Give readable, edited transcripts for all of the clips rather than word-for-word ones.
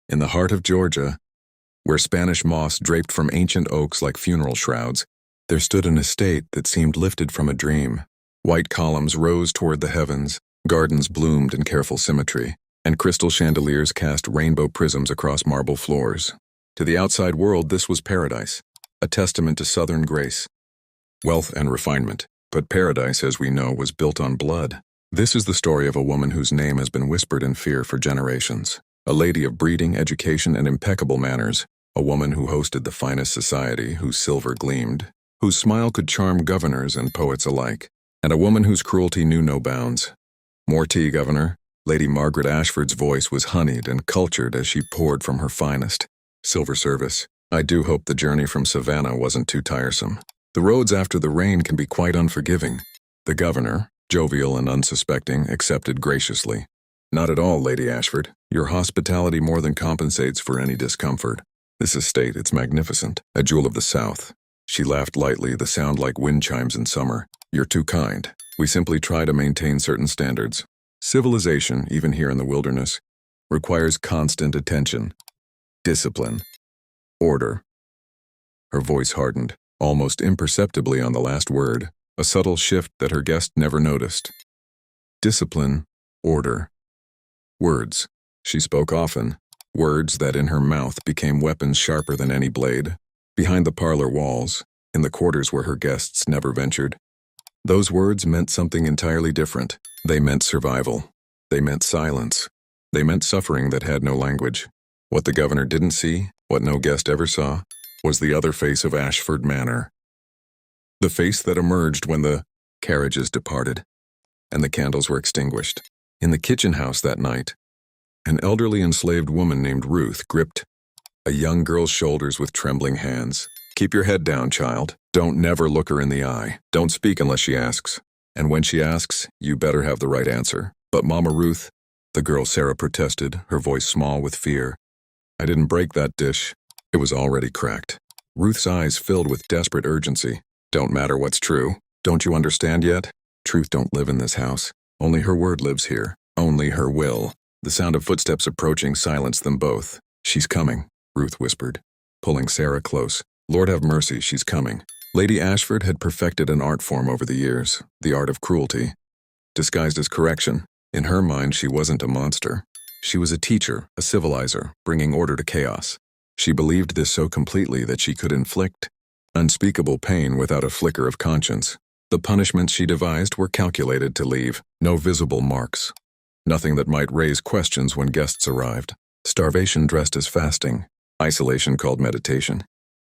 In the heart of Georgia, where Spanish moss draped from ancient oaks like funeral shrouds, there stood an estate that seemed lifted from a dream. White columns rose toward the heavens, gardens bloomed in careful symmetry, and crystal chandeliers cast rainbow prisms across marble floors. To the outside world, this was paradise, a testament to Southern grace, wealth, and refinement. But paradise, as we know, was built on blood. This is the story of a woman whose name has been whispered in fear for generations. A lady of breeding, education, and impeccable manners. A woman who hosted the finest society, whose silver gleamed, whose smile could charm governors and poets alike, and a woman whose cruelty knew no bounds. More tea, Governor. Lady Margaret Ashford's voice was honeyed and cultured as she poured from her finest. Silver service. I do hope the journey from Savannah wasn't too tiresome. The roads after the rain can be quite unforgiving. The governor, jovial and unsuspecting, accepted graciously. Not at all, Lady Ashford. Your hospitality more than compensates for any discomfort. This estate, it's magnificent, a jewel of the South. She laughed lightly, the sound like wind chimes in summer. You're too kind. We simply try to maintain certain standards. Civilization, even here in the wilderness, requires constant attention, discipline, order. Her voice hardened, almost imperceptibly on the last word, a subtle shift that her guest never noticed. Discipline, order. Words. She spoke often. Words that in her mouth became weapons sharper than any blade. Behind the parlor walls, in the quarters where her guests never ventured, those words meant something entirely different. They meant survival. They meant silence. They meant suffering that had no language. What the governor didn't see, what no guest ever saw, was the other face of Ashford Manor. The face that emerged when the carriages departed and the candles were extinguished. In the kitchen house that night, an elderly enslaved woman named Ruth gripped a young girl's shoulders with trembling hands. Keep your head down, child. Don't never look her in the eye. Don't speak unless she asks. And when she asks, you better have the right answer. But Mama Ruth, the girl Sarah protested, her voice small with fear. I didn't break that dish. It was already cracked. Ruth's eyes filled with desperate urgency. Don't matter what's true. Don't you understand yet? Truth don't live in this house. Only her word lives here. Only her will. The sound of footsteps approaching silenced them both. She's coming, Ruth whispered, pulling Sarah close. Lord have mercy, she's coming. Lady Ashford had perfected an art form over the years, the art of cruelty, disguised as correction. In her mind, she wasn't a monster. She was a teacher, a civilizer, bringing order to chaos. She believed this so completely that she could inflict unspeakable pain without a flicker of conscience. The punishments she devised were calculated to leave no visible marks. Nothing that might raise questions when guests arrived. Starvation dressed as fasting. Isolation called meditation.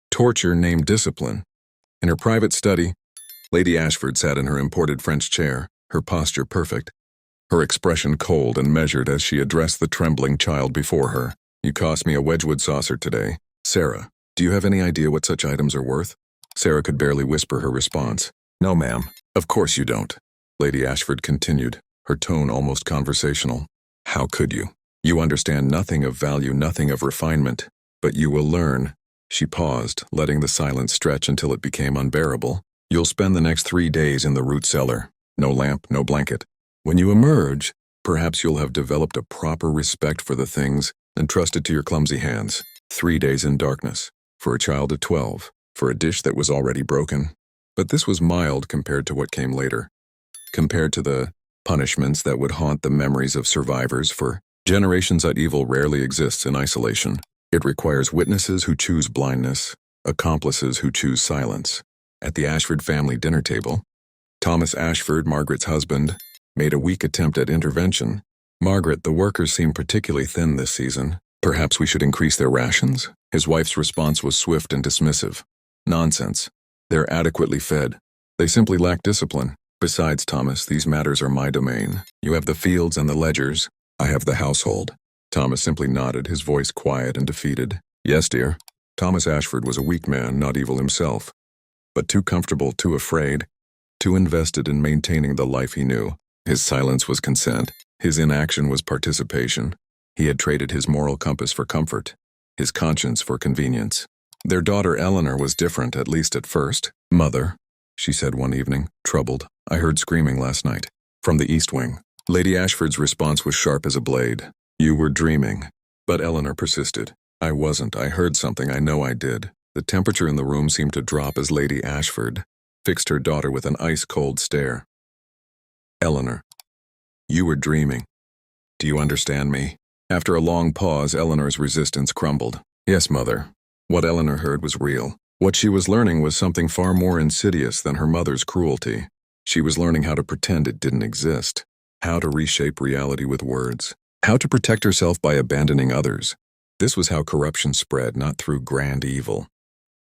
Torture named discipline. In her private study, Lady Ashford sat in her imported French chair, her posture perfect, her expression cold and measured as she addressed the trembling child before her. You cost me a Wedgwood saucer today. Sarah, do you have any idea what such items are worth? Sarah could barely whisper her response. No, ma'am. Of course you don't. Lady Ashford continued, her tone almost conversational. How could you? You understand nothing of value, nothing of refinement. But you will learn. She paused, letting the silence stretch until it became unbearable. You'll spend the next 3 days in the root cellar. No lamp, no blanket. When you emerge, perhaps you'll have developed a proper respect for the things entrusted to your clumsy hands. 3 days in darkness. For a child of 12. For a dish that was already broken. But this was mild compared to what came later. Compared to the punishments that would haunt the memories of survivors for generations. That evil rarely exists in isolation. It requires witnesses who choose blindness, accomplices who choose silence. At the Ashford family dinner table, Thomas Ashford, Margaret's husband, made a weak attempt at intervention. Margaret, the workers seem particularly thin this season. Perhaps we should increase their rations? His wife's response was swift and dismissive. Nonsense. They're adequately fed. They simply lack discipline. Besides, Thomas, these matters are my domain. You have the fields and the ledgers. I have the household. Thomas simply nodded, his voice quiet and defeated. Yes, dear. Thomas Ashford was a weak man, not evil himself, but too comfortable, too afraid, too invested in maintaining the life he knew. His silence was consent. His inaction was participation. He had traded his moral compass for comfort, his conscience for convenience. Their daughter Eleanor was different, at least at first. Mother, she said one evening, troubled, I heard screaming last night. From the east wing. Lady Ashford's response was sharp as a blade. You were dreaming. But Eleanor persisted. I wasn't. I heard something. I know I did. The temperature in the room seemed to drop as Lady Ashford fixed her daughter with an ice-cold stare. Eleanor, you were dreaming. Do you understand me? After a long pause, Eleanor's resistance crumbled. Yes, Mother. What Eleanor heard was real. What she was learning was something far more insidious than her mother's cruelty. She was learning how to pretend it didn't exist, how to reshape reality with words, how to protect herself by abandoning others. This was how corruption spread, not through grand evil,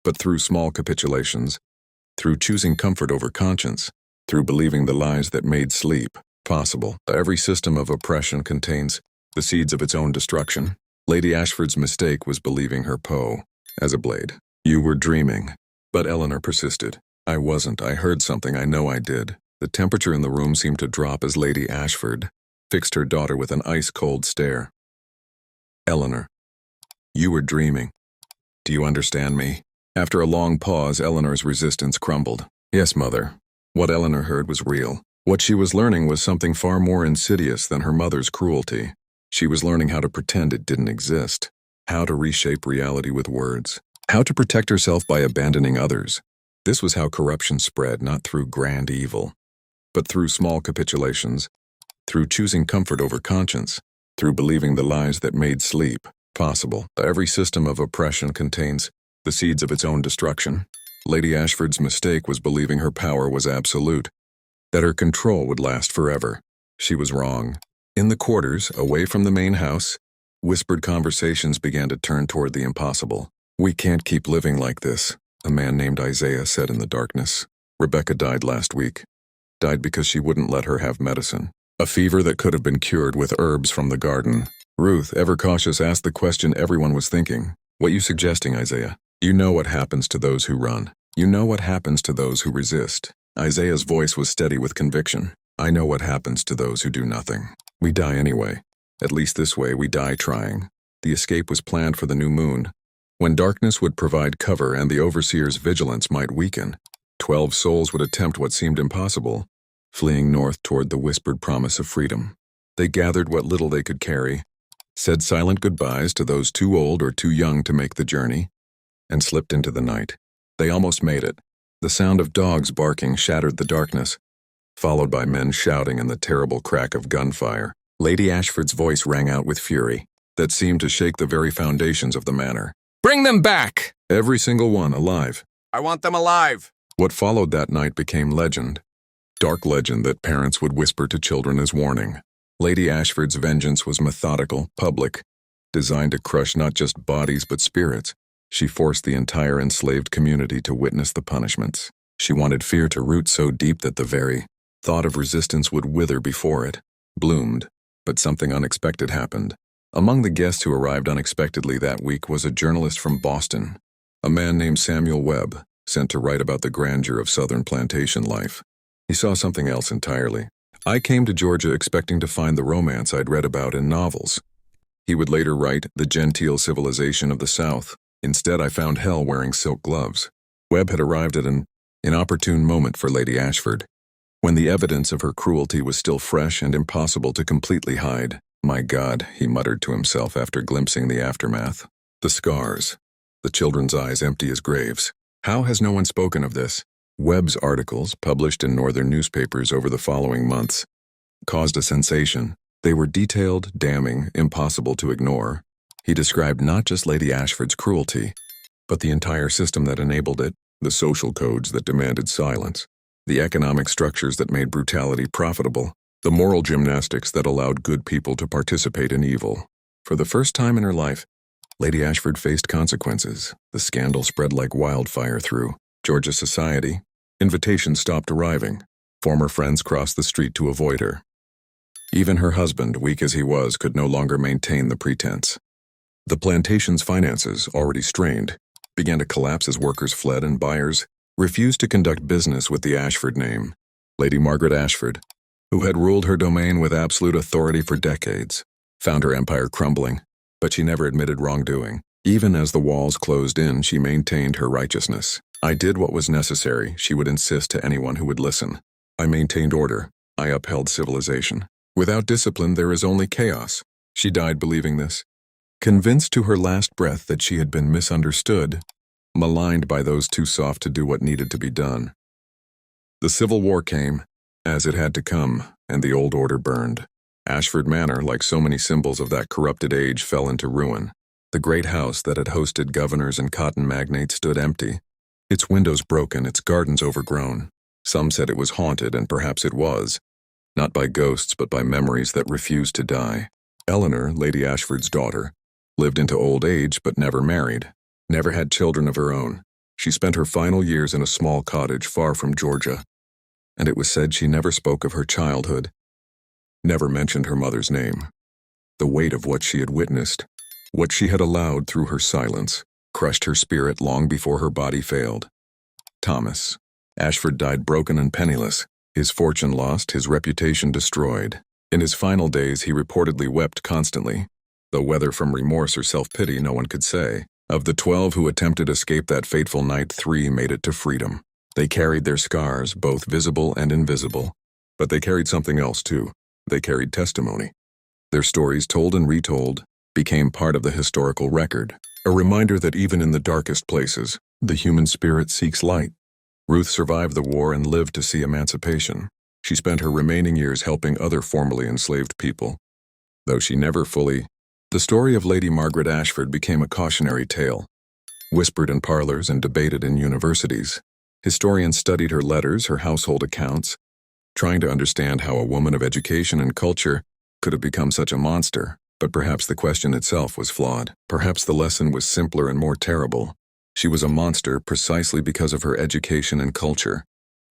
but through small capitulations, through choosing comfort over conscience, through believing the lies that made sleep possible. Every system of oppression contains the seeds of its own destruction. Lady Ashford's mistake was believing her Poe as a blade. You were dreaming. But Eleanor persisted. I wasn't. I heard something. I know I did. The temperature in the room seemed to drop as Lady Ashford fixed her daughter with an ice-cold stare. Eleanor, you were dreaming. Do you understand me? After a long pause, Eleanor's resistance crumbled. Yes, Mother. What Eleanor heard was real. What she was learning was something far more insidious than her mother's cruelty. She was learning how to pretend it didn't exist, how to reshape reality with words, how to protect herself by abandoning others. This was how corruption spread, not through grand evil, but through small capitulations, through choosing comfort over conscience, through believing the lies that made sleep possible. Every system of oppression contains the seeds of its own destruction. Lady Ashford's mistake was believing her power was absolute, that her control would last forever. She was wrong. In the quarters, away from the main house, whispered conversations began to turn toward the impossible. We can't keep living like this, a man named Isaiah said in the darkness. Rebecca died last week. Died because she wouldn't let her have medicine. A fever that could have been cured with herbs from the garden. Ruth, ever cautious, asked the question everyone was thinking. What you suggesting, Isaiah? You know what happens to those who run. You know what happens to those who resist. Isaiah's voice was steady with conviction. I know what happens to those who do nothing. We die anyway. At least this way, we die trying. The escape was planned for the new moon, when darkness would provide cover and the overseer's vigilance might weaken. 12 souls would attempt what seemed impossible, fleeing north toward the whispered promise of freedom. They gathered what little they could carry, said silent goodbyes to those too old or too young to make the journey, and slipped into the night. They almost made it. The sound of dogs barking shattered the darkness, followed by men shouting and the terrible crack of gunfire. Lady Ashford's voice rang out with fury that seemed to shake the very foundations of the manor. Bring them back! Every single one alive. I want them alive! What followed that night became legend. Dark legend that parents would whisper to children as warning. Lady Ashford's vengeance was methodical, public, designed to crush not just bodies but spirits. She forced the entire enslaved community to witness the punishments. She wanted fear to root so deep that the very thought of resistance would wither before it bloomed. But something unexpected happened. Among the guests who arrived unexpectedly that week was a journalist from Boston, a man named Samuel Webb, sent to write about the grandeur of Southern plantation life. He saw something else entirely. I came to Georgia expecting to find the romance I'd read about in novels. He would later write The Genteel Civilization of the South. Instead, I found hell wearing silk gloves. Webb had arrived at an inopportune moment for Lady Ashford, when the evidence of her cruelty was still fresh and impossible to completely hide. My God, he muttered to himself after glimpsing the aftermath. The scars. The children's eyes empty as graves. How has no one spoken of this? Webb's articles, published in northern newspapers over the following months, caused a sensation. They were detailed, damning, impossible to ignore. He described not just Lady Ashford's cruelty, but the entire system that enabled it, the social codes that demanded silence, the economic structures that made brutality profitable, the moral gymnastics that allowed good people to participate in evil. For the first time in her life, Lady Ashford faced consequences. The scandal spread like wildfire through Georgia society. Invitations stopped arriving. Former friends crossed the street to avoid her. Even her husband, weak as he was, could no longer maintain the pretense. The plantation's finances, already strained, began to collapse as workers fled and buyers refused to conduct business with the Ashford name. Lady Margaret Ashford, who had ruled her domain with absolute authority for decades, found her empire crumbling, but she never admitted wrongdoing. Even as the walls closed in, she maintained her righteousness. I did what was necessary, she would insist to anyone who would listen. I maintained order. I upheld civilization. Without discipline, there is only chaos. She died believing this. convinced to her last breath that she had been misunderstood, maligned by those too soft to do what needed to be done. The Civil War came, as it had to come, and the old order burned. Ashford Manor, like so many symbols of that corrupted age, fell into ruin. The great house that had hosted governors and cotton magnates stood empty, its windows broken, its gardens overgrown. Some said it was haunted, and perhaps it was, not by ghosts but by memories that refused to die. Eleanor, Lady Ashford's daughter, lived into old age but never married, never had children of her own. She spent her final years in a small cottage far from Georgia, and it was said she never spoke of her childhood, never mentioned her mother's name. The weight of what she had witnessed, what she had allowed through her silence, crushed her spirit long before her body failed. Thomas Ashford died broken and penniless, his fortune lost, his reputation destroyed. In his final days he reportedly wept constantly, though whether from remorse or self-pity no one could say. Of the 12 who attempted escape that fateful night, 3 made it to freedom. They carried their scars, both visible and invisible. But they carried something else too. They carried testimony. Their stories, told and retold, became part of the historical record, a reminder that even in the darkest places, the human spirit seeks light. Ruth survived the war and lived to see emancipation. She spent her remaining years helping other formerly enslaved people. Though she never fully, the story of Lady Margaret Ashford became a cautionary tale, whispered in parlors and debated in universities. Historians studied her letters, her household accounts, trying to understand how a woman of education and culture could have become such a monster. But perhaps the question itself was flawed. Perhaps the lesson was simpler and more terrible. She was a monster precisely because of her education and culture,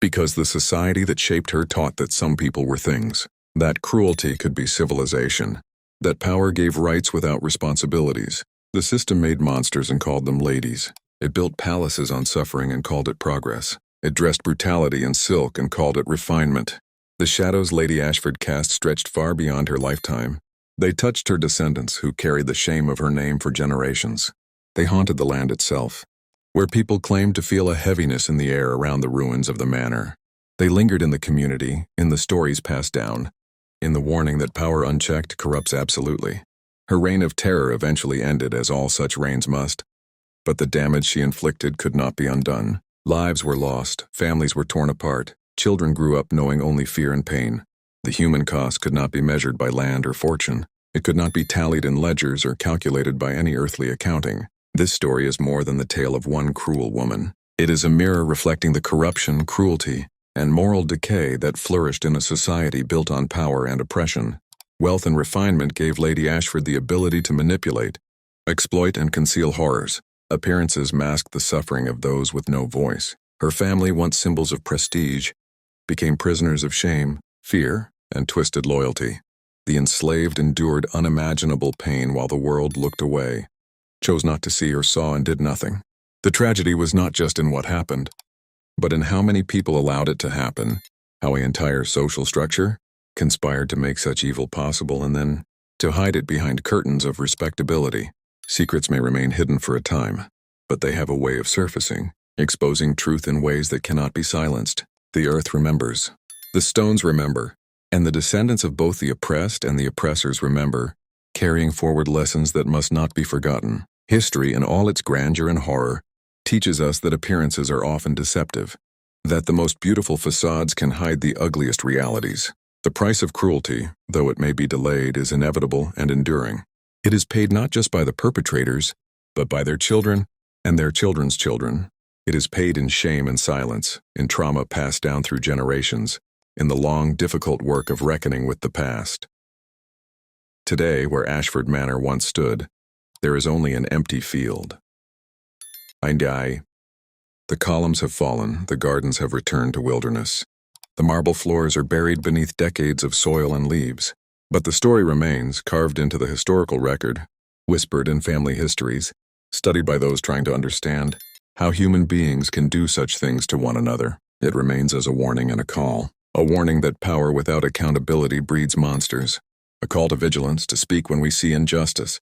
because the society that shaped her taught that some people were things, that cruelty could be civilization, that power gave rights without responsibilities. The system made monsters and called them ladies. It built palaces on suffering and called it progress. It dressed brutality in silk and called it refinement. The shadows Lady Ashford cast stretched far beyond her lifetime. They touched her descendants, who carried the shame of her name for generations. They haunted the land itself, where people claimed to feel a heaviness in the air around the ruins of the manor. They lingered in the community, in the stories passed down, in the warning that power unchecked corrupts absolutely. Her reign of terror eventually ended, as all such reigns must, but the damage she inflicted could not be undone. Lives were lost, families were torn apart, children grew up knowing only fear and pain. The human cost could not be measured by land or fortune. It could not be tallied in ledgers or calculated by any earthly accounting. This story is more than the tale of one cruel woman. It is a mirror reflecting the corruption, cruelty, and moral decay that flourished in a society built on power and oppression. Wealth and refinement gave Lady Ashford the ability to manipulate, exploit, and conceal horrors. Appearances masked the suffering of those with no voice. Her family, once symbols of prestige, became prisoners of shame, fear, and twisted loyalty. The enslaved endured unimaginable pain while the world looked away, chose not to see or saw, and did nothing. The tragedy was not just in what happened, but in how many people allowed it to happen, how an entire social structure conspired to make such evil possible and then to hide it behind curtains of respectability. Secrets may remain hidden for a time, but they have a way of surfacing, exposing truth in ways that cannot be silenced. The earth remembers. The stones remember. And the descendants of both the oppressed and the oppressors remember, carrying forward lessons that must not be forgotten. History, in all its grandeur and horror, teaches us that appearances are often deceptive, that the most beautiful facades can hide the ugliest realities. The price of cruelty, though it may be delayed, is inevitable and enduring. It is paid not just by the perpetrators, but by their children and their children's children. It is paid in shame and silence, in trauma passed down through generations, in the long, difficult work of reckoning with the past. Today, where Ashford Manor once stood, there is only an empty field. I die. The columns have fallen, the gardens have returned to wilderness. The marble floors are buried beneath decades of soil and leaves. But the story remains, carved into the historical record, whispered in family histories, studied by those trying to understand how human beings can do such things to one another. It remains as a warning and a call. A warning that power without accountability breeds monsters. A call to vigilance, to speak when we see injustice,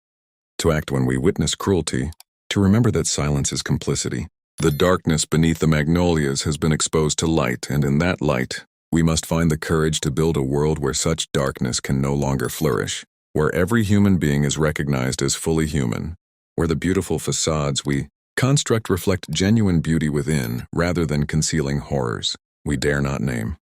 to act when we witness cruelty, to remember that silence is complicity. The darkness beneath the magnolias has been exposed to light, and in that light, we must find the courage to build a world where such darkness can no longer flourish. where every human being is recognized as fully human, where the beautiful facades we construct reflect genuine beauty within rather than concealing horrors we dare not name.